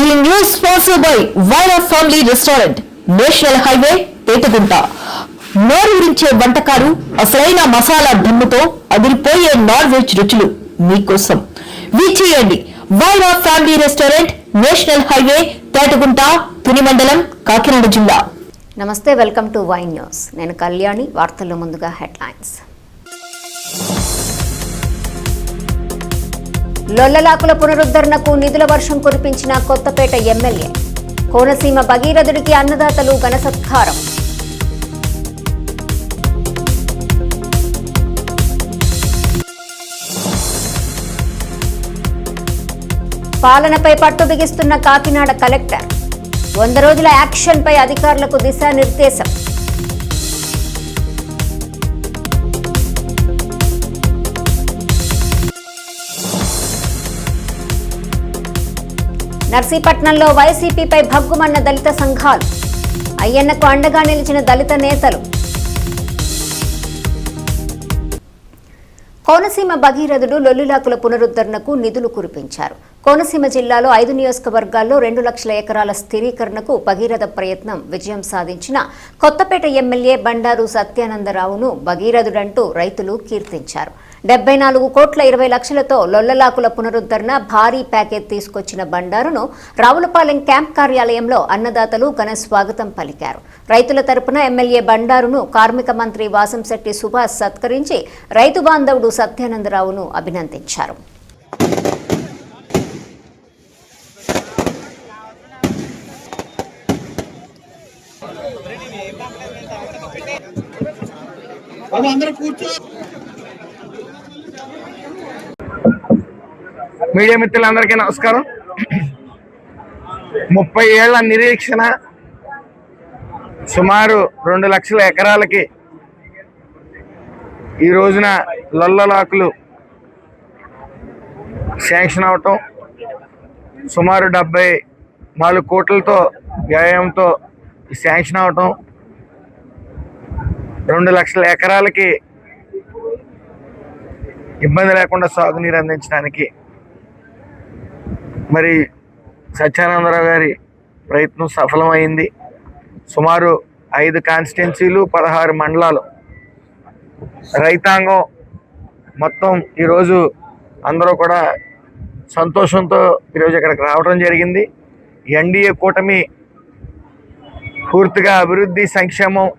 ఈ news sponsored by Wyra family restaurant, national highway, Etugunta. నోరూరించే వంటకాలు, అసలైన మసాలా దుమ్ముతో అదిరిపోయే నాన్ వెజ్ రుచులు మీకోసం. విచ్చేయండి Wyra family restaurant, national highway, Etugunta, Tuni మండలం, కాకినాడ జిల్లా. నమస్తే, వెల్కమ్ టు వై న్యూస్. నేను కళ్యాణి. వార్తల్లో ముందుగా హెడ్లైన్స్. లొల్లలాకుల పునరుద్ధరణకు నిధుల వర్షం కురిపించిన కొత్తపేట ఎమ్మెల్యే. కోనసీమ భగీరథుడికి అన్నదాతలు ఘన సత్కారం. పాలనపై పట్టు బిగిస్తున్న కాకినాడ కలెక్టర్. 100 రోజుల యాక్షన్పై అధికారులకు దిశానిర్దేశం. నర్సీపట్నంలో వైసీపీపై భగ్గుమన్న దళిత సంఘాలు. అయ్యన్నకు అండగా నిలిచిన దళిత నేతలు. కోనసీమ భగీరథుడు లొల్లిలాకుల పునరుద్ధరణకు నిధులు కురిపించారు. కోనసీమ జిల్లాలో 5 నియోజకవర్గాల్లో 2 లక్షల ఎకరాల స్థిరీకరణకు భగీరథ ప్రయత్నం విజయం సాధించిన కొత్తపేట ఎమ్మెల్యే బండారు సత్యానందరావును భగీరథుడంటూ రైతులు కీర్తించారు. 74 కోట్ల 20 లక్షలతో లొల్లలాకుల పునరుద్ధరణ భారీ ప్యాకేజ్ తీసుకొచ్చిన బండారును రావులపాలెం క్యాంప్ కార్యాలయంలో అన్నదాతలు ఘన స్వాగతం పలికారు. రైతుల తరపున ఎమ్మెల్యే బండారును కార్మిక మంత్రి వాసంశెట్టి సుభాష్ సత్కరించి రైతు బాంధవుడు సత్యానందరావును అభినందించారు. మీడియా మిత్రులందరికీ నమస్కారం. 30 ఏళ్ల నిరీక్షణ, సుమారు 2 లక్షల ఎకరాలకి ఈ రోజున లొల్లలాకులు శాంక్షన్ అవటం, సుమారు 74 కోట్లతో వ్యయంతో శాంక్షన్ అవటం, 2 లక్షల ఎకరాలకి ఇబ్బంది లేకుండా సాగునీరు అందించడానికి మరి సత్యానందరావు గారి ప్రయత్నం సఫలమైంది. సుమారు 5 కాన్స్టిట్యున్సీలు, 16 మండలాలు, రైతాంగం మొత్తం ఈరోజు అందరూ కూడా సంతోషంతో ఈరోజు ఇక్కడికి రావడం జరిగింది. ఎన్డీఏ కూటమి పూర్తిగా అభివృద్ధి, సంక్షేమం,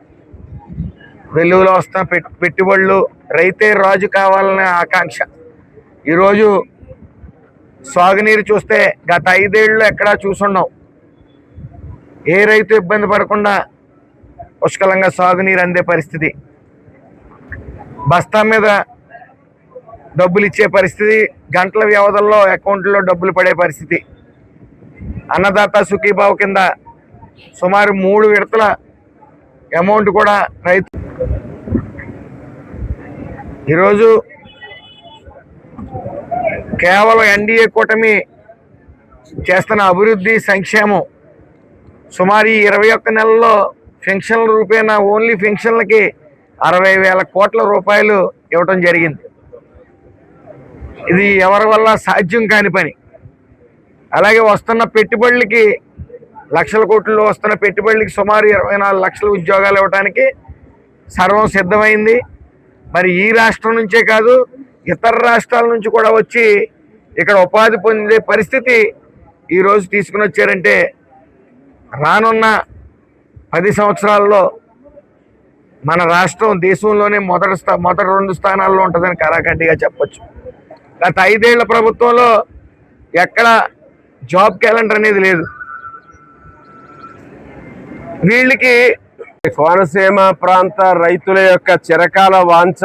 వెలుగులో వస్తున్న పెట్టుబడులు, రైతే రాజు కావాలనే ఆకాంక్ష. ఈరోజు సాగునీరు చూస్తే గత 5 ఏళ్ళు ఎక్కడా చూసున్నాం. ఏ రైతు ఇబ్బంది పడకుండా పుష్కలంగా సాగునీరు అందే పరిస్థితి, బస్తా మీద డబ్బులు ఇచ్చే పరిస్థితి, గంటల వ్యవధుల్లో అకౌంట్లో డబ్బులు పడే పరిస్థితి. అన్నదాత సుఖీభావ్ కింద సుమారు 3 విడతల అమౌంట్ కూడా రైతు. ఈరోజు కేవలం ఎన్డీఏ కూటమి చేస్తున్న అభివృద్ధి, సంక్షేమం, సుమారు 21 నెలల్లో పెన్షన్ల రూపేణా ఓన్లీ పెన్షన్లకి 60,000 కోట్ల రూపాయలు ఇవ్వటం జరిగింది. ఇది ఎవరి వల్ల సాధ్యం కాని పని. అలాగే వస్తున్న పెట్టుబడులకి, లక్షల కోట్లలో వస్తున్న పెట్టుబడులకి సుమారు 24 లక్షల ఉద్యోగాలు ఇవ్వడానికి సర్వం సిద్ధమైంది. మరి ఈ రాష్ట్రం నుంచే కాదు, ఇతర రాష్ట్రాల నుంచి కూడా వచ్చి ఇక్కడ ఉపాధి పొందే పరిస్థితి ఈరోజు తీసుకుని వచ్చారంటే రానున్న 10 సంవత్సరాల్లో మన రాష్ట్రం దేశంలోనే మొదటి 2 స్థానాల్లో ఉంటుందని కరాఖండిగా చెప్పొచ్చు. గత 5 ఏళ్ల ప్రభుత్వంలో ఎక్కడ జాబ్ క్యాలెండర్ అనేది లేదు. వీళ్ళకి కోనసీమ ప్రాంత రైతుల యొక్క చిరకాల వాంఛ,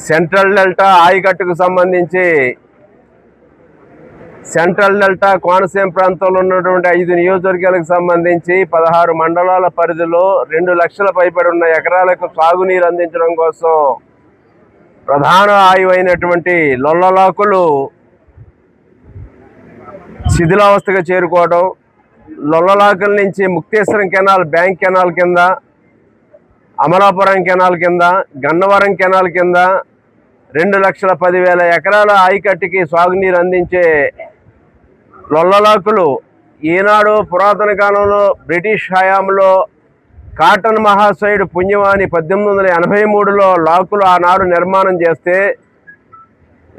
సెంట్రల్ డెల్టా ఆయకట్టుకు సంబంధించి సెంట్రల్ డెల్టా కోనసీమ ప్రాంతంలో ఉన్నటువంటి 5 నియోజకవర్గాలకు సంబంధించి 16 మండలాల పరిధిలో 2 లక్షల పైబడి ఉన్న ఎకరాలకు సాగునీరు అందించడం కోసం ప్రధాన ఆయువైనటువంటి లొల్లలాకులు శిథిలావస్థగా చేరుకోవడం, లొల్లలాకుల నుంచి ముక్తేశ్వరం కెనాల్, బ్యాంక్ కెనాల్ కింద, అమలాపురం కెనాల్ కింద, గన్నవరం కెనాల్ కింద 2,10,000 ఎకరాల ఆయకట్టుకి సాగునీరు అందించే లొల్లలాకులు ఈనాడు పురాతన కాలంలో బ్రిటిష్ హయాంలో కాటన్ మహాశయుడు పుణ్యవాణి 1883లో లాకులు ఆనాడు నిర్మాణం చేస్తే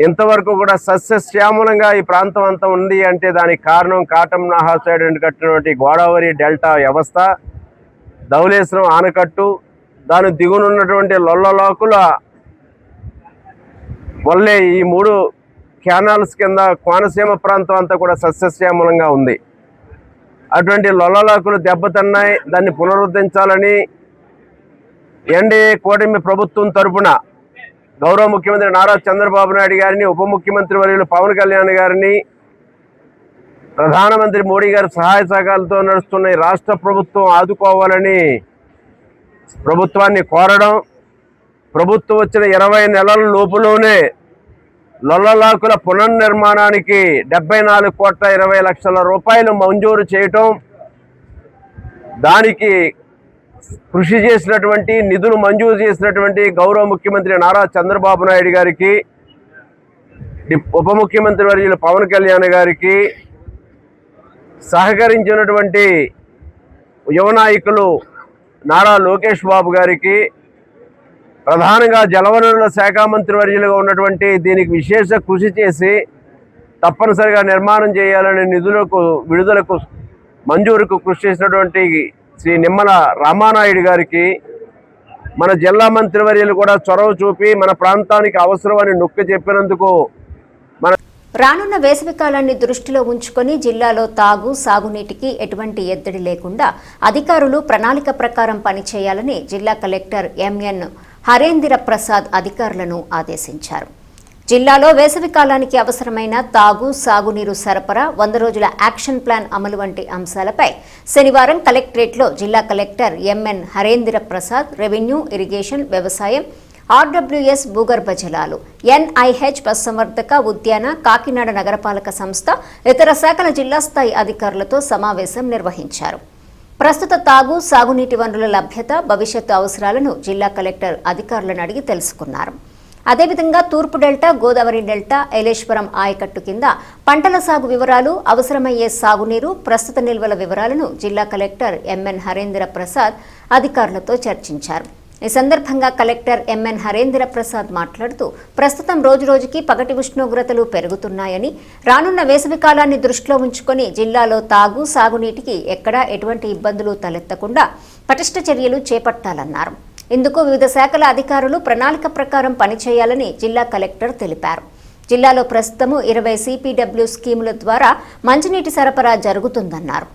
ఇంతవరకు కూడా సస్యశ్యామలంగా ఈ ప్రాంతం అంతా ఉంది అంటే దానికి కారణం కాటన్ మహాశయుడు కట్టినటువంటి గోదావరి డెల్టా వ్యవస్థ, ధవళేశ్వరం ఆనకట్టు, దాని దిగునున్నటువంటి లొల్లలాకుల వల్లే ఈ 3 కెనాల్స్ కింద కోనసీమ ప్రాంతం అంతా కూడా సస్యశ్యామలంగా ఉంది. అటువంటి లొల్లలాకులు దెబ్బతిన్నాయి. దాన్ని పునరుద్ధరించాలని ఎన్డీఏ కూటమి ప్రభుత్వం తరపున గౌరవ ముఖ్యమంత్రి నారా చంద్రబాబు నాయుడు గారిని, ఉప ముఖ్యమంత్రి వర్యులు పవన్ కళ్యాణ్ గారిని, ప్రధానమంత్రి మోడీ గారి సహాయ సహకారాలతో నడుస్తున్న ఈ రాష్ట్ర ప్రభుత్వం ఆదుకోవాలని ప్రభుత్వాన్ని కోరడం, ప్రభుత్వం వచ్చిన 20 నెలల లోపులోనే లొల్లలాకుల పునర్నిర్మాణానికి 74,20,00,000 రూపాయలు మంజూరు చేయటం, దానికి కృషి చేసినటువంటి నిధులు మంజూరు చేసినటువంటి గౌరవ ముఖ్యమంత్రి నారా చంద్రబాబు నాయుడు గారికి, ఉప ముఖ్యమంత్రి వర్యులు పవన్ కళ్యాణ్ గారికి, సహకరించినటువంటి యువ నాయకులు నారా లోకేష్ బాబు గారికి, ప్రధానంగా జలవనరుల శాఖ మంత్రి వర్యులుగా ఉన్నటువంటి దీనికి విశేష కృషి చేసి తప్పనిసరిగా నిర్మాణం చేయాలనే నిధులకు విడుదలకు మంజూరుకు కృషి చేసినటువంటి శ్రీ నిమ్మల రామానాయుడు గారికి, మన జిల్లా మంత్రి వర్యులు కూడా చొరవ చూపి మన ప్రాంతానికి అవసరమని నొక్కి చెప్పినందుకు రానున్న వేసవికాలాన్ని దృష్టిలో ఉంచుకొని జిల్లాలో తాగు, సాగునీటికి ఎటువంటి ఎద్దడి లేకుండా అధికారులు ప్రణాళిక ప్రకారం పనిచేయాలని జిల్లా కలెక్టర్ ఎంఎన్ హరేంద్ర ప్రసాద్ అధికారులను ఆదేశించారు. జిల్లాలో వేసవికాలానికి అవసరమైన తాగు, సాగునీరు సరఫరా, 100 రోజుల యాక్షన్ ప్లాన్ అమలు వంటి అంశాలపై శనివారం కలెక్టరేట్లో జిల్లా collector MN Harendra Prasad, revenue, irrigation, వ్యవసాయం, ఆర్డబ్ల్యూఎస్, భూగర్భ జలాలు, ఎన్ఐహెచ్, పశుసంవర్ధక, ఉద్యాన, కాకినాడ నగరపాలక సంస్థ, ఇతర శాఖల జిల్లా స్థాయి అధికారులతో సమావేశం నిర్వహించారు. ప్రస్తుత తాగు, సాగునీటి వనరుల లభ్యత, భవిష్యత్తు అవసరాలను జిల్లా కలెక్టర్ అధికారులను అడిగి తెలుసుకున్నారు. అదేవిధంగా తూర్పు డెల్టా, గోదావరి డెల్టా, ఏలేశ్వరం ఆయకట్టు కింద పంటల సాగు వివరాలు, అవసరమయ్యే సాగునీరు, ప్రస్తుత నిల్వల వివరాలను జిల్లా కలెక్టర్ ఎంఎన్ హరేంద్ర ప్రసాద్ అధికారులతో చర్చించారు. ఈ సందర్భంగా కలెక్టర్ ఎంఎన్ హరేంద్ర ప్రసాద్ మాట్లాడుతూ ప్రస్తుతం రోజురోజుకి పగటి ఉష్ణోగ్రతలు పెరుగుతున్నాయని, రానున్న వేసవికాలాన్ని దృష్టిలో ఉంచుకొని జిల్లాలో తాగు, సాగునీటికి ఎక్కడా ఎటువంటి ఇబ్బందులు తలెత్తకుండా పటిష్ట చర్యలు చేపట్టాలన్నారు. ఇందుకు వివిధ శాఖల అధికారులు ప్రణాళిక ప్రకారం పనిచేయాలని జిల్లా కలెక్టర్ తెలిపారు. జిల్లాలో ప్రస్తుతము 20 CPW స్కీముల ద్వారా మంచినీటి సరఫరా జరుగుతుందన్నారు.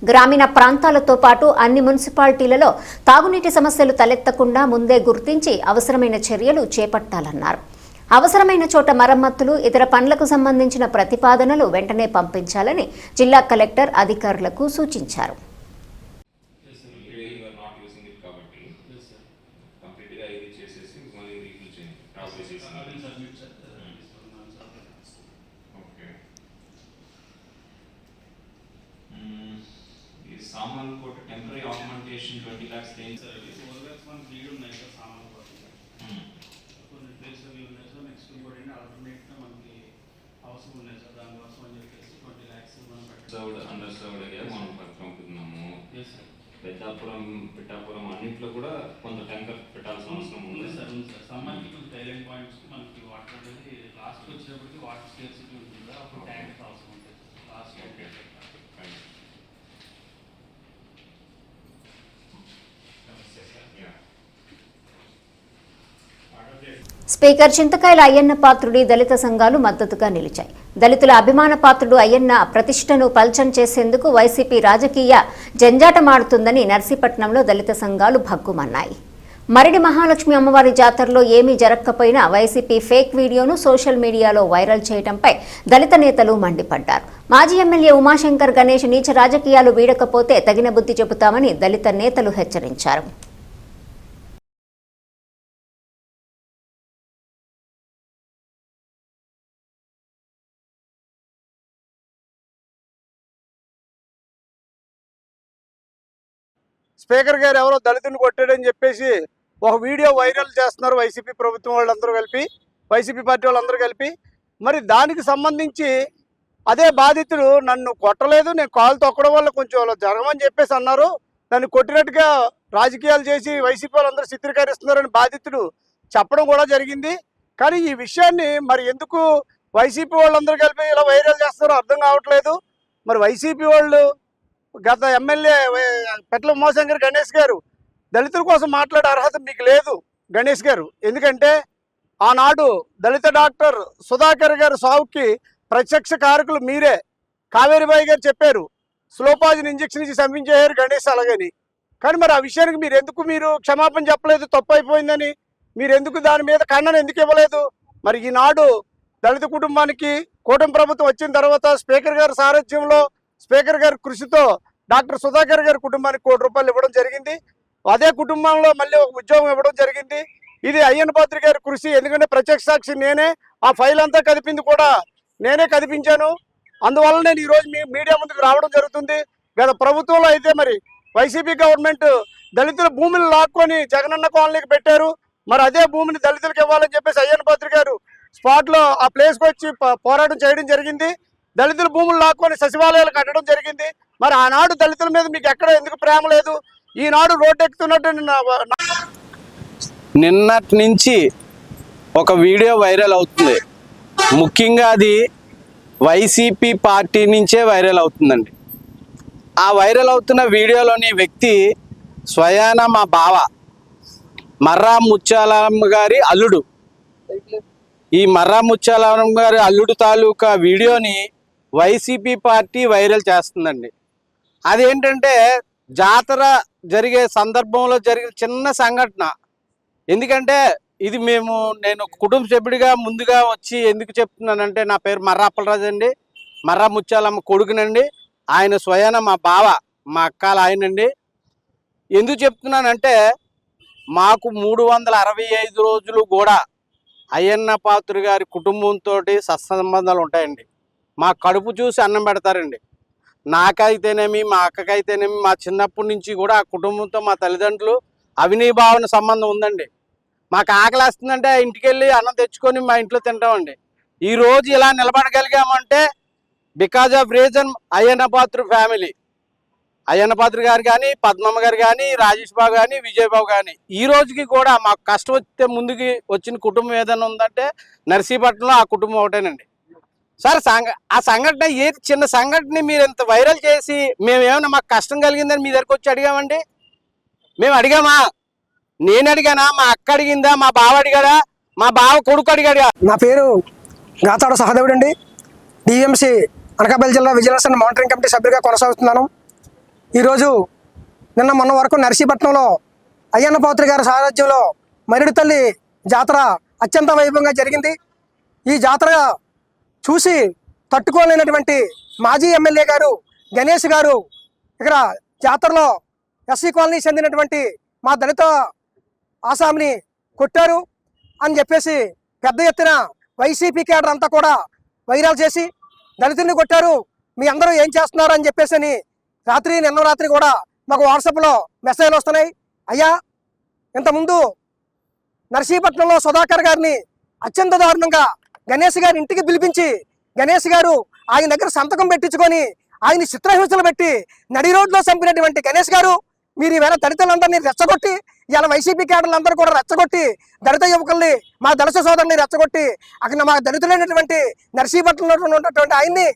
గ్రామీణ ప్రాంతాలతో పాటు అన్ని మున్సిపాలిటీలలో తాగునీటి సమస్యలు తలెత్తకుండా ముందే గుర్తించి అవసరమైన చర్యలు చేపట్టాలన్నారు. అవసరమైన చోట మరమ్మతులు, ఇతర పనులకు సంబంధించిన ప్రతిపాదనలు వెంటనే పంపించాలని జిల్లా కలెక్టర్ అధికారులకు సూచించారు. సామాన్ కోట టెంపరీ ఆగ్మెంటేషన్ 20 lakhs దేని సార్ ఇది 4 lakhs మన నీడ్ ఉన్నాయి సార్ సామాన్ కోట కొన్ని ప్లేస్ అవి ఉన్నాయి సార్ నెక్స్ట్ ఇంకోటి ఆల్టర్నేట్ గా మనకి అవసరం ఉన్నాయి సార్ దానికోసం అని చెప్పేసి 20 lakhs మనం పెట్టాలి అండర్ సర్వ్డ్ ఏరియా మనం పంపుతున్నాము. పెద్దాపురం, పిఠాపురం అన్నింటిలో కూడా కొంత ట్యాంకర్ పెట్టాల్సిన అవసరం ఉంది సార్. ఉంది సార్. సమ్మర్కి కొంచెం టైలెంట్ పాయింట్స్ మనకి వాటర్ అనేది లాస్ట్ వచ్చేటప్పటికి వాటర్ స్కేర్సిటీ ఉంటుంది సార్, అప్పుడు ట్యాంక్స్ అవసరం ఉంటుంది లాస్ట్. ఓకే. స్పీకర్ చింతకాయల అయ్యన్న పాత్రుడి దళిత సంఘాలు మద్దతుగా నిలిచాయి. దళితుల అభిమాన పాత్రుడు అయ్యన్న ప్రతిష్టను పల్చం చేసేందుకు వైసీపీ రాజకీయ జంజాటమాడుతుందని నర్సీపట్నంలో దళిత సంఘాలు భగ్గుమన్నాయి. మరిడి మహాలక్ష్మి అమ్మవారి జాతరలో ఏమీ జరగకపోయినా వైసీపీ ఫేక్ వీడియోను సోషల్ మీడియాలో వైరల్ చేయడంపై దళిత నేతలు మండిపడ్డారు. మాజీ ఎమ్మెల్యే ఉమాశంకర్ గణేష్ నీచ రాజకీయాలు వీడకపోతే తగిన బుద్ధి చెబుతామని దళిత నేతలు హెచ్చరించారు. స్పీకర్ గారు ఎవరో దళితుని కొట్టాడని చెప్పేసి ఒక వీడియో వైరల్ చేస్తున్నారు వైసీపీ ప్రభుత్వం వాళ్ళందరూ కలిపి, వైసీపీ పార్టీ వాళ్ళందరూ కలిపి. మరి దానికి సంబంధించి అదే బాధితుడు నన్ను కొట్టలేదు, నేను కాలు తొక్కడం వల్ల కొంచెం అలా జరగమని చెప్పేసి అన్నారు, నన్ను కొట్టినట్టుగా రాజకీయాలు చేసి వైసీపీ వాళ్ళందరూ చిత్రీకరిస్తున్నారని బాధితుడు చెప్పడం కూడా జరిగింది. కానీ ఈ విషయాన్ని మరి ఎందుకు వైసీపీ వాళ్ళందరూ కలిపి ఇలా వైరల్ చేస్తారో అర్థం కావట్లేదు. మరి వైసీపీ వాళ్ళు గత ఎమ్మెల్యే పెట్ల ఉమాశంకర్ గణేష్ గారు దళితుల కోసం మాట్లాడే అర్హత మీకు లేదు గణేష్ గారు. ఎందుకంటే ఆనాడు దళిత డాక్టర్ సుధాకర్ గారు సావుకి ప్రత్యక్ష కారకులు మీరే. కావేరీబాయి గారు చెప్పారు, స్లోపాజిన్ ఇంజక్షన్ ఇచ్చి చంపించేశారు గణేష్ అలాగని. కానీ మరి ఆ విషయానికి మీరు క్షమాపణ చెప్పలేదు, తప్పు అయిపోయిందని. మీరు ఎందుకు దాని మీద ఖండన ఎందుకు ఇవ్వలేదు? మరి ఈనాడు దళిత కుటుంబానికి కూటమి ప్రభుత్వం వచ్చిన తర్వాత స్పీకర్ గారి సారథ్యంలో, స్పీకర్ గారి కృషితో డాక్టర్ సుధాకర్ గారి కుటుంబానికి ₹1 కోటి ఇవ్వడం జరిగింది. అదే కుటుంబంలో మళ్ళీ ఒక ఉద్యోగం ఇవ్వడం జరిగింది. ఇది అయ్యన్న పాత్రి గారి కృషి. ఎందుకంటే ప్రత్యక్ష సాక్షి నేనే, ఆ ఫైల్ అంతా కదిపింది కూడా నేనే కదిపించాను. అందువల్ల నేను ఈరోజు మీ మీడియా ముందుకు రావడం జరుగుతుంది. గత ప్రభుత్వంలో అయితే మరి వైసీపీ గవర్నమెంట్ దళితుల భూమిని లాక్కొని జగనన్న కాలనీకి పెట్టారు. మరి అదే భూమిని దళితులకు ఇవ్వాలని చెప్పేసి అయ్యన్న పాత్రి గారు స్పాట్లో ఆ ప్లేస్కి వచ్చి పోరాటం చేయడం జరిగింది. దళితుల భూములు లాక్కొని సచివాలయాలు కట్టడం జరిగింది. మరి ఆనాడు దళితుల మీద మీకు ఎక్కడ ఎందుకు ప్రేమ లేదు? ఈనాడు రోడ్డు ఎక్కుతున్నట్టు నిన్నటి నుంచి ఒక వీడియో వైరల్ అవుతుంది. ముఖ్యంగా అది వైసీపీ పార్టీ నుంచే వైరల్ అవుతుందండి. ఆ వైరల్ అవుతున్న వీడియోలోని వ్యక్తి స్వయాన మా బావ మర్రా ముత్యాలమ్మ గారి అల్లుడు. ఈ మర్రా ముత్యాలమ్మ గారి అల్లుడు తాలూకా వీడియోని వైసీపీ పార్టీ వైరల్ చేస్తుందండి. అదేంటంటే జాతర జరిగే సందర్భంలో జరిగిన చిన్న సంఘటన. ఎందుకంటే ఇది నేను కుటుంబ సభ్యుడిగా ముందుగా వచ్చి ఎందుకు చెప్తున్నానంటే, నా పేరు మర్రా అప్పలరాజు అండి, మర్రా ముత్యాలమ్మ కొడుకునండి. ఆయన స్వయాన మా బావ, మా అక్కల ఆయనండి. ఎందుకు చెప్తున్నానంటే, మాకు 365 రోజులు కూడా అయ్యన్న పాత్రి గారి కుటుంబంతో సత్సంబంధాలు ఉంటాయండి. మా కడుపు చూసి అన్నం పెడతారండి. నాకైతేనేమి, మా అక్కకైతేనేమి, మా చిన్నప్పటి నుంచి కూడా ఆ కుటుంబంతో మా తల్లిదండ్రులు అవినీభావన సంబంధం ఉందండి. మాకు ఆకలి వస్తుందంటే ఇంటికి వెళ్ళి అన్నం తెచ్చుకొని మా ఇంట్లో తింటామండి. ఈరోజు ఇలా నిలబడగలిగామంటే because of reason Ayyanna Patri family. Ayyanna Patri garu కానీ, పద్మమ్మ గారు కానీ, రాజేష్ బాబు కానీ, విజయబాబు కానీ, ఈ రోజుకి కూడా మాకు కష్టం వస్తే ముందుకి వచ్చిన కుటుంబం ఏదైనా ఉందంటే నర్సీపట్నంలో ఆ కుటుంబం ఒకటేనండి. సార్ ఆ సంఘటన ఏది చిన్న సంఘటన మీరు ఇంత వైరల్ చేసి మేమేమన్నా మాకు కష్టం కలిగిందని మీ దగ్గరకు వచ్చి అడిగామండి? మేము అడిగామా? నేను అడిగానా? మా అక్క అడిగిందా? మా బావ అడిగాడా? మా బావ కొడుకు అడిగాడా? నా పేరు గాతాడ సహదేవుడు అండి. డిఎంసి అనకాపల్లి జిల్లా విజిలెన్స్ అండ్ మానిటరింగ్ కమిటీ సభ్యుడిగా కొనసాగుతున్నాను. ఈరోజు మొన్న వరకు నర్సీపట్నంలో అయ్యన్న పాత్రి గారి సారథ్యంలో మరిడి తల్లి జాతర అత్యంత వైభవంగా జరిగింది. ఈ జాతర చూసి తట్టుకోలేనటువంటి మాజీ ఎమ్మెల్యే గారు గణేష్ గారు ఇక్కడ జాతరలో ఎస్సీ కాలనీ చెందినటువంటి మా దళిత ఆసామిని కొట్టారు అని చెప్పేసి పెద్ద ఎత్తున వైసీపీ కేడర్ అంతా కూడా వైరల్ చేసి దళితుల్ని కొట్టారు, మీ అందరూ ఏం చేస్తున్నారు అని చెప్పేసి నిన్న రాత్రి కూడా మాకు వాట్సాప్లో మెసేజ్లు వస్తున్నాయి. అయ్యా, ఇంతకుముందు నర్సీపట్నంలో సుధాకర్ గారిని అత్యంత దారుణంగా గణేష్ గారి ఇంటికి పిలిపించి గణేష్ గారు ఆయన దగ్గర సంతకం పెట్టించుకొని ఆయన చిత్రహింసలు పెట్టి నడి రోడ్లో చంపినటువంటి గణేష్ గారు, మీరు ఈవేళ దళితులందరినీ రెచ్చగొట్టి, ఇలా వైసీపీ కేడర్లందరూ కూడా రెచ్చగొట్టి, దళిత యువకుల్ని, మా దళిత సోదరుని రెచ్చగొట్టి, అక్కడ మా దళితులైనటువంటి నర్సీపట్నంలో ఉన్నటువంటి ఆయన్ని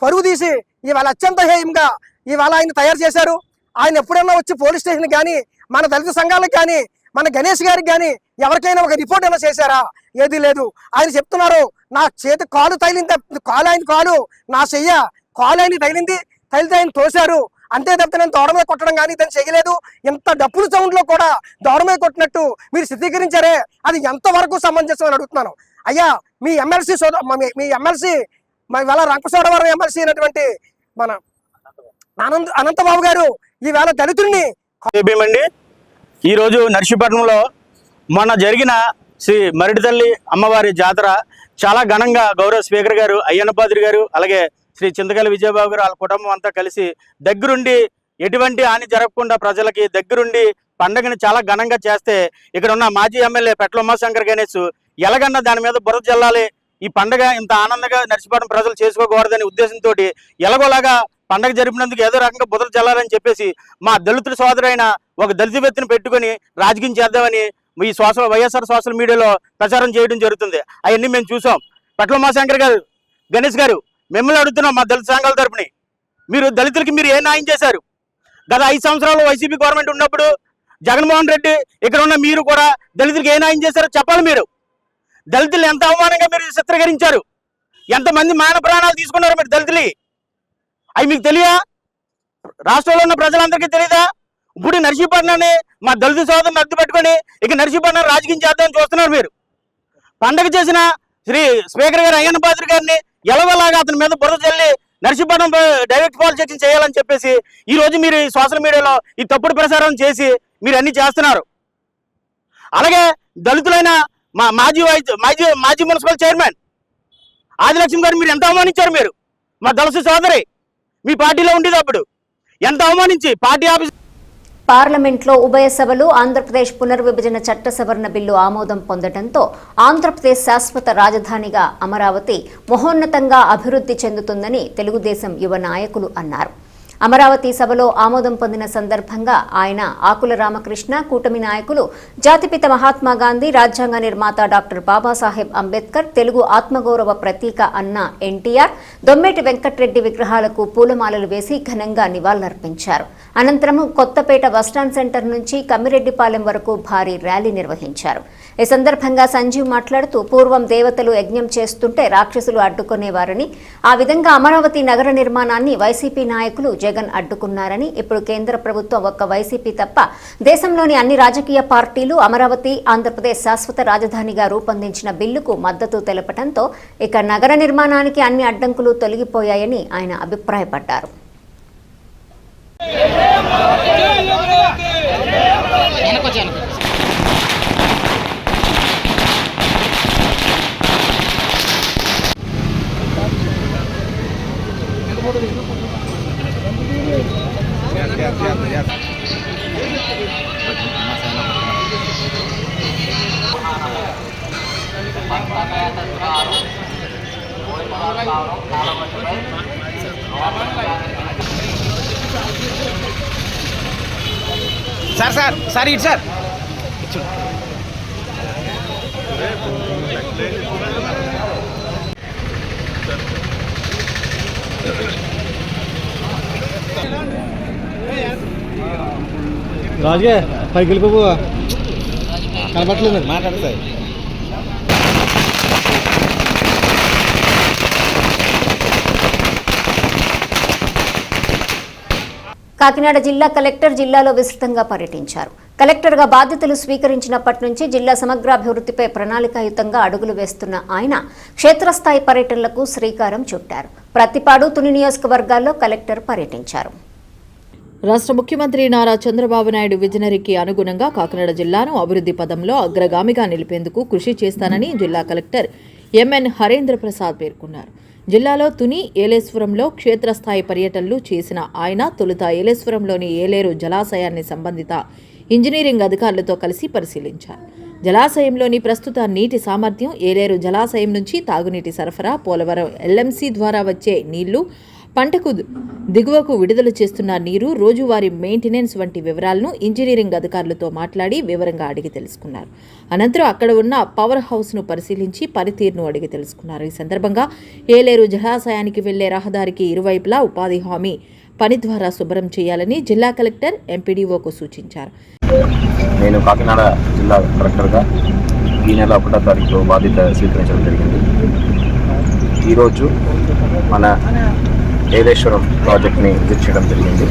పరువు తీసి ఇవాళ అత్యంత హేయంగా ఇవాళ ఆయన తయారు చేశారు. ఆయన ఎప్పుడైనా వచ్చి పోలీస్ స్టేషన్ కానీ, మన దళిత సంఘాలకు కానీ, మన గణేష్ గారికి కానీ ఎవరికైనా ఒక రిపోర్ట్ ఏమైనా చేశారా? ఏది లేదు. ఆయన చెప్తున్నారు, నా చేతి కాలు తగిలింది, కాలు ఆయన కాలు, నా చెయ్య కాలు ఆయన తగిలింది, తగిలితే ఆయన తోశారు, అంతే తప్పితే నేను దౌడ మీద కొట్టడం కానీ దాన్ని చేయలేదు. ఇంత డప్పుల సౌండ్లో కూడా దౌడ మీద కొట్టినట్టు మీరు చిత్రీకరించారే, అది ఎంతవరకు సమంజసం అని అడుగుతున్నాను. అయ్యా, మీ ఎమ్మెల్సీ మీ ఎమ్మెల్సీ ఇవాళ రంపచోడవరం ఎమ్మెల్సీ అయినటువంటి మన అనంతబాబు గారు ఈవేళ దళితుల్ని అండి. ఈరోజు నర్సీపట్నంలో మొన్న జరిగిన శ్రీ మరిడితల్లి అమ్మవారి జాతర చాలా ఘనంగా గౌరవ స్పీకర్ గారు అయ్యన్న పాత్రి గారు, అలాగే శ్రీ చింతకల్లి విజయబాబు గారు, వాళ్ళ కుటుంబం అంతా కలిసి దగ్గరుండి ఎటువంటి హాని జరగకుండా ప్రజలకి దగ్గరుండి పండుగని చాలా ఘనంగా చేస్తే, ఇక్కడ ఉన్న మాజీ ఎమ్మెల్యే పెట్ల ఉమాశంకర్ గణేష్ ఎలాగన్నా దాని మీద బురద జల్లాలి, ఈ పండగ ఇంత ఆనందంగా నర్సీపట్నం ప్రజలు చేసుకోకూడదనే ఉద్దేశంతో ఎలాగోలాగా పండగ జరిపినందుకు ఏదో రకంగా బుధలు చల్లాలని చెప్పేసి మా దళితుల సోదరైన ఒక దళిత వ్యక్తిని పెట్టుకొని రాజకీయం చేద్దామని ఈ వైఎస్ఆర్ సోషల్ మీడియాలో ప్రచారం చేయడం జరుగుతుంది. అవన్నీ మేము చూసాం. పట్ల ఉమాశంకర్ గారు, గణేష్ గారు, మిమ్మల్ని అడుగుతున్నాం మా దళిత సంఘాల తరపుని, మీరు దళితులకి మీరు ఏ న్యాయం చేశారు? గత 5 సంవత్సరాలు వైసీపీ గవర్నమెంట్ ఉన్నప్పుడు జగన్మోహన్ రెడ్డి ఇక్కడ ఉన్న మీరు కూడా దళితులకు ఏ న్యాయం చేశారో చెప్పాలి. మీరు దళితులు ఎంత అవమానంగా మీరు చిత్రీకరించారు, ఎంతమంది మాన ప్రాణాలు తీసుకున్నారు మీరు దళితులు, అవి మీకు తెలియదా? రాష్ట్రంలో ఉన్న ప్రజలందరికీ తెలియదా? ఇప్పుడు నర్సీపట్నాన్ని మా దళిత సోదరుని అడ్డు పెట్టుకొని ఇక నర్సీపట్నం రాజకీయం చేద్దామని చూస్తున్నారు. మీరు పండగ చేసిన శ్రీ స్పీకర్ గారు అయ్యన్న పాత్రి గారిని ఎలాగోలాగా అతని మీద బురద చల్లి నర్సీపట్నం డైరెక్ట్ పాలిటిక్స్ చేయాలని చెప్పేసి ఈ రోజు మీరు సోషల్ మీడియాలో ఈ తప్పుడు ప్రచారం చేసి మీరు అన్ని చేస్తున్నారు. అలాగే దళితులైన మా మాజీ మున్సిపల్ చైర్మన్ ఆదిలక్ష్మి గారు మీరు ఎంత అవమానించారు? మీరు మా దళిత సోదరి మీ పార్టీలో ఉండేది అప్పుడు ఎంత అవమానించి పార్టీ ఆఫీస్. పార్లమెంట్లో ఉభయ సభలు ఆంధ్రప్రదేశ్ పునర్విభజన చట్ట సవరణ బిల్లు ఆమోదం పొందడంతో ఆంధ్రప్రదేశ్ శాశ్వత రాజధానిగా అమరావతి మహోన్నతంగా అభివృద్ధి చెందుతుందని తెలుగుదేశం యువ నాయకులు అన్నారు. అమరావతి సభలో ఆమోదం పొందిన సందర్భంగా ఆయన ఆకుల రామకృష్ణ, కూటమి నాయకులు, జాతిపిత మహాత్మా గాంధీ, రాజ్యాంగ నిర్మాత డాక్టర్ బాబాసాహెబ్ అంబేద్కర్, తెలుగు ఆత్మగౌరవ ప్రతీక అన్న ఎన్టీఆర్, దొమ్మేటి వెంకట్రెడ్డి విగ్రహాలకు పూలమాలలు వేసి ఘనంగా నివాళులర్పించారు. అనంతరం కొత్తపేట బస్టాండ్ సెంటర్ నుంచి కమ్మిరెడ్డిపాలెం వరకు భారీ ర్యాలీ నిర్వహించారు. ఈ సందర్భంగా సంజీవ్ మాట్లాడుతూ పూర్వం దేవతలు యజ్ఞం చేస్తుంటే రాక్షసులు అడ్డుకునేవారని, ఆ విధంగా అమరావతి నగర నిర్మాణాన్ని వైసీపీ నాయకులు జగన్ అడ్డుకున్నారని, ఇప్పుడు కేంద్ర ప్రభుత్వం ఒక్క వైసీపీ తప్ప దేశంలోని అన్ని రాజకీయ పార్టీలు అమరావతి ఆంధ్రప్రదేశ్ శాశ్వత రాజధానిగా రూపొందించిన బిల్లుకు మద్దతు తెలపడంతో ఇక నగర నిర్మాణానికి అన్ని అడ్డంకులు తొలగిపోయాయని ఆయన అభిప్రాయపడ్డారు. సార్ ఇటు సార్ రాజుగా పైకి వెళ్ళిపో, కనపట్లేదు మాట్లాడతాయి. కాకినాడ జిల్లా కలెక్టర్ జిల్లాలో విస్తృతంగా పర్యటించారు. కలెక్టర్గా బాధ్యతలు స్వీకరించినప్పటి నుంచి జిల్లా సమగ్రాభివృద్ధిపై ప్రణాళికాయుతంగా అడుగులు వేస్తున్న ఆయన క్షేత్రస్థాయి పర్యటనలకు శ్రీకారం చుట్టారు. ప్రతిపాడు, తుని నియోజకవర్గాల్లో కలెక్టర్ పర్యటించారు. రాష్ట్ర ముఖ్యమంత్రి నారా చంద్రబాబు నాయుడు విజనరీకి అనుగుణంగా కాకినాడ జిల్లాను అభివృద్ధి పదంలో అగ్రగామిగా నిలిపేందుకు కృషి చేస్తానని జిల్లా కలెక్టర్ ఎంఎన్ హరేంద్ర ప్రసాద్ పేర్కొన్నారు. జిల్లాలో తుని, ఏలేశ్వరంలో క్షేత్రస్థాయి పర్యటనలు చేసిన ఆయన తొలుత ఏలేశ్వరంలోని ఏలేరు జలాశయాన్ని సంబంధిత ఇంజనీరింగ్ అధికారులతో కలిసి పరిశీలించారు. జలాశయంలోని ప్రస్తుత నీటి సామర్థ్యం, ఏలేరు జలాశయం నుంచి తాగునీటి సరఫరా, పోలవరం ఎల్ఎంసీ ద్వారా వచ్చే నీళ్లు, పంటకు దిగువకు విడుదల చేస్తున్న నీరు, రోజువారీ మెయింటెనెన్స్ వంటి వివరాలను ఇంజనీరింగ్ అధికారులతో మాట్లాడి వివరంగా అడిగి తెలుసుకున్నారు. అనంతరం అక్కడ ఉన్న పవర్ హౌస్ను పరిశీలించి పనితీరును అడిగి తెలుసుకున్నారు. ఈ సందర్భంగా ఏలేరు జలాశయానికి వెళ్లే రహదారికి ఇరువైపులా ఉపాధి హామీ పని ద్వారా శుభ్రం చేయాలని జిల్లా కలెక్టర్ ఎంపీడీఓకు సూచించారు. నేను కాకినాడ జిల్లా కలెక్టర్గా ఈ నెల 1వ తారీఖు బాధ్యత స్వీకరించడం జరిగింది. ఈరోజు మన ఏలేశ్వరం ప్రాజెక్ట్ని విజిట్ చేయడం జరిగింది.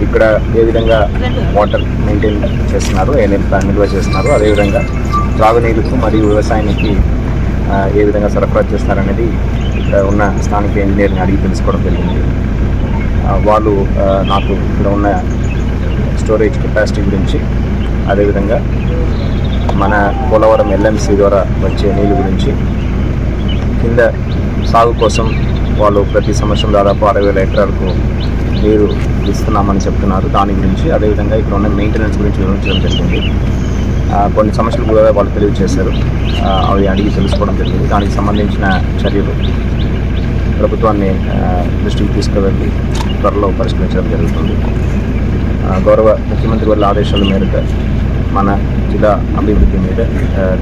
ఇక్కడ ఏ విధంగా వాటర్ మెయింటైన్ చేస్తున్నారు, ఏ నిల్వ చేస్తున్నారు, అదేవిధంగా త్రాగునీరుకు మరియు వ్యవసాయానికి ఏ విధంగా సరఫరా చేస్తారనేది ఇక్కడ ఉన్న స్థానిక ఇంజనీర్ని అడిగి తెలుసుకోవడం జరిగింది. వాళ్ళు నాకు ఇక్కడ ఉన్న స్టోరేజ్ కెపాసిటీ గురించి, అదేవిధంగా మన పోలవరం ఎల్ఎంసీ ద్వారా వచ్చే నీళ్ళు గురించి, కింద సాగు కోసం వాళ్ళు ప్రతి సంవత్సరం దాదాపు 60,000 ఎకరాలకు నీరు ఇస్తున్నామని చెప్తున్నారు. దాని గురించి, అదేవిధంగా ఇక్కడ ఉన్న మెయింటెనెన్స్ గురించి వివరించడం జరిగింది. కొన్ని సమస్యలు కూడా వాళ్ళు తెలియజేశారు. అవి అడిగి తెలుసుకోవడం జరిగింది. దానికి సంబంధించిన చర్యలు ప్రభుత్వాన్ని దృష్టికి తీసుకువెళ్ళి త్వరలో పరిష్కరించడం జరుగుతుంది. గౌరవ ముఖ్యమంత్రి వారి ఆదేశాల మేరకు మన జిల్లా అభివృద్ధి మీద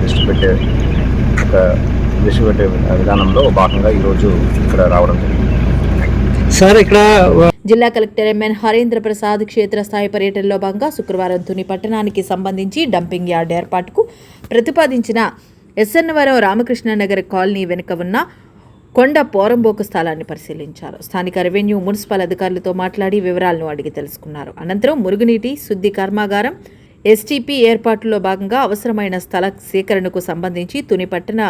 దృష్టి పెట్టే విధానంలో భాగంగా ఈరోజు ఇక్కడ రావడం జరిగింది. సార్, ఇక్కడ జిల్లా కలెక్టర్ ఎంఎన్ హరేంద్ర ప్రసాద్ క్షేత్రస్థాయి పర్యటనలో భాగంగా శుక్రవారం తుని పట్టణానికి సంబంధించి డంపింగ్ యార్డ్ ఏర్పాటుకు ప్రతిపాదించిన ఎస్ఎన్వరం రామకృష్ణనగర్ కాలనీ వెనుక ఉన్న కొండ పోరంబోకు స్థలాన్ని పరిశీలించారు. స్థానిక రెవెన్యూ మున్సిపల్ అధికారులతో మాట్లాడి వివరాలను అడిగి తెలుసుకున్నారు. అనంతరం మురుగునీటి శుద్ధి కర్మాగారం ఎస్టీపీ ఏర్పాటులో భాగంగా అవసరమైన స్థల సేకరణకు సంబంధించి తుని పట్టణ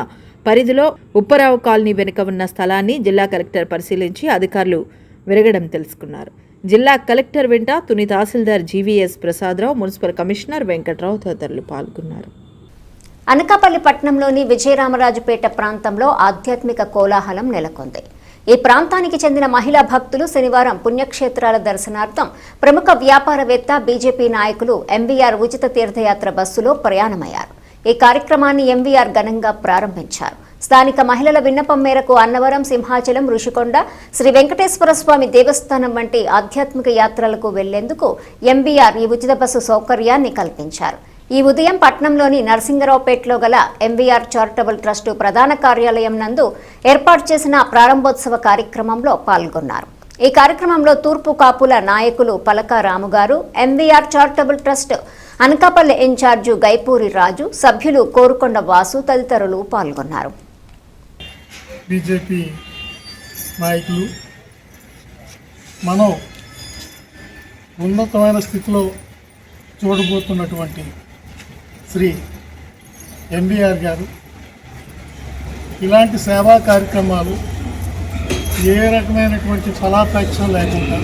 పరిధిలో ఉప్పరావు కాలనీ వెనుక ఉన్న స్థలాన్ని జిల్లా కలెక్టర్ పరిశీలించి అధికారులు విరగడం తెలుసుకున్నారు. జిల్లా కలెక్టర్ వెంట Tuni tahsildar GVS Prasada Rao, municipal commissioner Venkatrao తదితరులు పాల్గొన్నారు. అనకాపల్లి పట్టణంలోని విజయరామరాజుపేట ప్రాంతంలో ఆధ్యాత్మిక కోలాహలం నెలకొంది. ఈ ప్రాంతానికి చెందిన మహిళా భక్తులు శనివారం పుణ్యక్షేత్రాల దర్శనార్థం ప్రముఖ వ్యాపారవేత్త బీజేపీ నాయకులు ఎంవీఆర్ ఉచిత తీర్థయాత్ర బస్సులో ప్రయాణమయ్యారు. ఈ కార్యక్రమాన్ని ఎంవీఆర్ ఘనంగా ప్రారంభించారు. స్థానిక మహిళల విన్నపం మేరకు అన్నవరం, సింహాచలం, ఋషికొండ, శ్రీ వెంకటేశ్వర స్వామి దేవస్థానం వంటి ఆధ్యాత్మిక యాత్రలకు వెళ్లేందుకు ఎంవీఆర్ ఈ ఉచిత బస్సు సౌకర్యాన్ని కల్పించారు. ఈ ఉదయం పట్నంలోని నరసింగరావుపేటలో గల ఎంవీఆర్ చారిటబుల్ ట్రస్టు ప్రధాన కార్యాలయం నందు ఏర్పాటు చేసిన ప్రారంభోత్సవ కార్యక్రమంలో పాల్గొన్నారు. ఈ కార్యక్రమంలో తూర్పు కాపుల నాయకులు పలక రాముగారు, MVR charitable trust Anakapalli in charge Gaipuri Raju, సభ్యులు కోరుకొండ వాసు తదితరులు పాల్గొన్నారు. బీజేపీ నాయకులు మనం ఉన్నతమైన స్థితిలో చూడబోతున్నటువంటి శ్రీ ఎంవీఆర్ గారు ఇలాంటి సేవా కార్యక్రమాలు ఏ రకమైనటువంటి ఫలాపేక్ష లేకుండా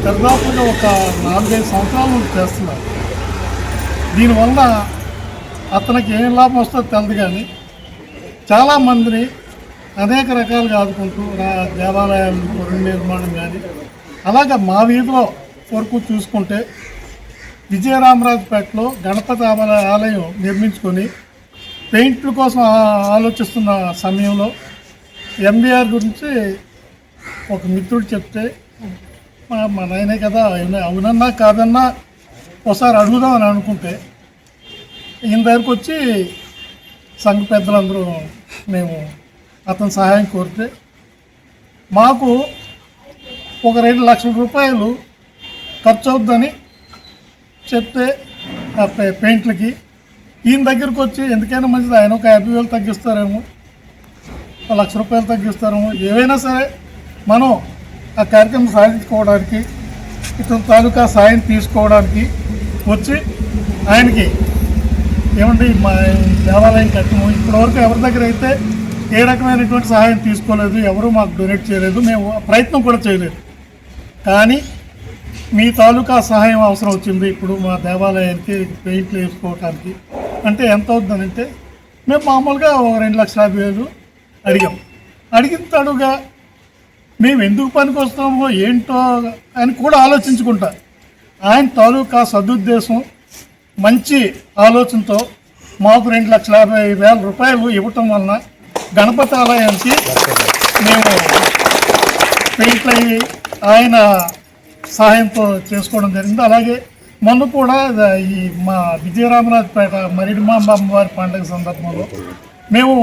దాదాపుగా ఒక 4-5 సంవత్సరాల నుండి చేస్తున్నారు. దీనివల్ల అతనికి ఏం లాభం వస్తుందో తెలియదు, కానీ చాలామందిని అనేక రకాలుగా ఆదుకుంటూ దేవాలయాలు పునర్నిర్మాణం కానీ అలాగే మా వీధిలో వరకు చూసుకుంటే విజయరామరాజుపేటలో గణపతి ఆలయం నిర్మించుకొని పెయింట్ల కోసం ఆలోచిస్తున్న సమయంలో ఎంవీఆర్ గురించి ఒక మిత్రుడు చెప్తే మా నాయనే కదా, అవునన్నా కాదన్నా ఒకసారి అడుగుదామని అనుకుంటే ఈయన దగ్గరకు వచ్చి సంఘ పెద్దలందరూ మేము అతని సహాయం కోరితే మాకు ఒక 2 లక్షల రూపాయలు ఖర్చు అవుద్దని చెప్తే ఆ పెయింట్లకి ఈయన దగ్గరకు వచ్చి ఎందుకైనా మంచిది, ఆయన ఒక 50,000 తగ్గిస్తారేమో, 1 లక్ష రూపాయలు తగ్గిస్తారేమో, ఏవైనా సరే మనం ఆ కార్యక్రమం సాధించుకోవడానికి ఇతని తాలూకా సాయం తీసుకోవడానికి వచ్చి ఆయనకి ఏమండి మా దేవాలయం కట్టము ఇప్పటివరకు ఎవరి దగ్గర అయితే ఏ రకమైనటువంటి సహాయం తీసుకోలేదు, ఎవరు మాకు డొనేట్ చేయలేదు, మేము ప్రయత్నం కూడా చేయలేదు, కానీ మీ తాలూకా సహాయం అవసరం వచ్చింది ఇప్పుడు మా దేవాలయానికి పెయింట్లు వేసుకోవటానికి అంటే ఎంత అవుతుందనంటే మేము మామూలుగా 2,50,000 అడిగాం. అడిగిన తడుగా మేము ఎందుకు పనికి వస్తామో ఏంటో అని కూడా ఆలోచించుకుంటా ఆయన తాలూకా సదుద్దేశం మంచి ఆలోచనతో మాకు 2,50,000 రూపాయలు ఇవ్వటం వలన గణపతి ఆలయానికి మేము పెయింట్లు అయ్యి ఆయన సహాయంతో చేసుకోవడం జరిగింది. అలాగే మొన్న కూడా ఈ మా విజయరామరాజుపేట మరిడిమాంబ అమ్మవారి పండుగ సందర్భంలో మేము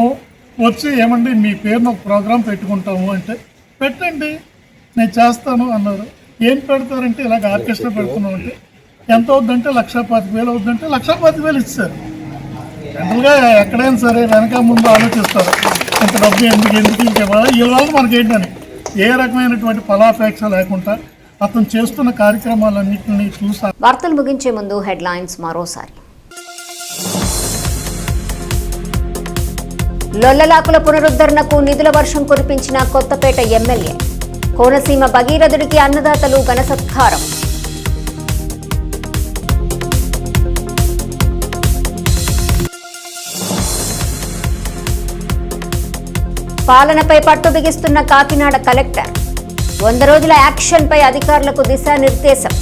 వచ్చి ఏమండి మీ పేరును ఒక ప్రోగ్రాం పెట్టుకుంటాము అంటే పెట్టండి నేను చేస్తాను అన్నారు. ఏం పెడతారంటే ఇలాగ ఆర్కెస్ట్రా పెడుతున్నాం అంటే ఎంత అవుద్దంటే 1,25,000 అవుద్దంటే 1,25,000 ఇస్తారు. జనరల్గా ఎక్కడైనా సరే వెనక ముందు ఆలోచిస్తారు ఇంత డబ్బు ఎందుకు ఇంకా వీళ్ళ వల్ల మనకి ఏంటని ఏ రకమైనటువంటి ఫలాపేక్ష లేకుండా అతను చేస్తున్న కార్యక్రమాలన్నింటినీ చూసి. వార్తలు ముగించే ముందు హెడ్లైన్స్ మరోసారి. లొల్లలాకుల పునరుద్ధరణకు నిధుల వర్షం కురిపించిన కొత్తపేట ఎమ్మెల్యే. కోనసీమ భగీరథుడికి అన్నదాతలు ఘన సత్కారం. పాలనపై పట్టు బిగిస్తున్న కాకినాడ కలెక్టర్. 100 రోజుల యాక్షన్పై అధికారులకు దిశానిర్దేశం.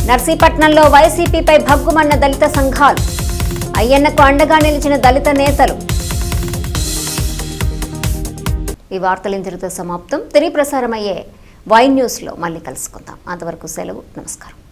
నర్సీపట్నంలో వైసీపీపై భగ్గుమన్న దళిత సంఘాలు. అయ్యన్నకు అండగా నిలిచిన దళిత నేతలు. ఈ వార్తలు ఇంతటితో సమాప్తం. తిరిగి ప్రసారమయ్యే వై న్యూస్లో మళ్ళీ కలుసుకుందాం. అంతవరకు సెలవు. నమస్కారం.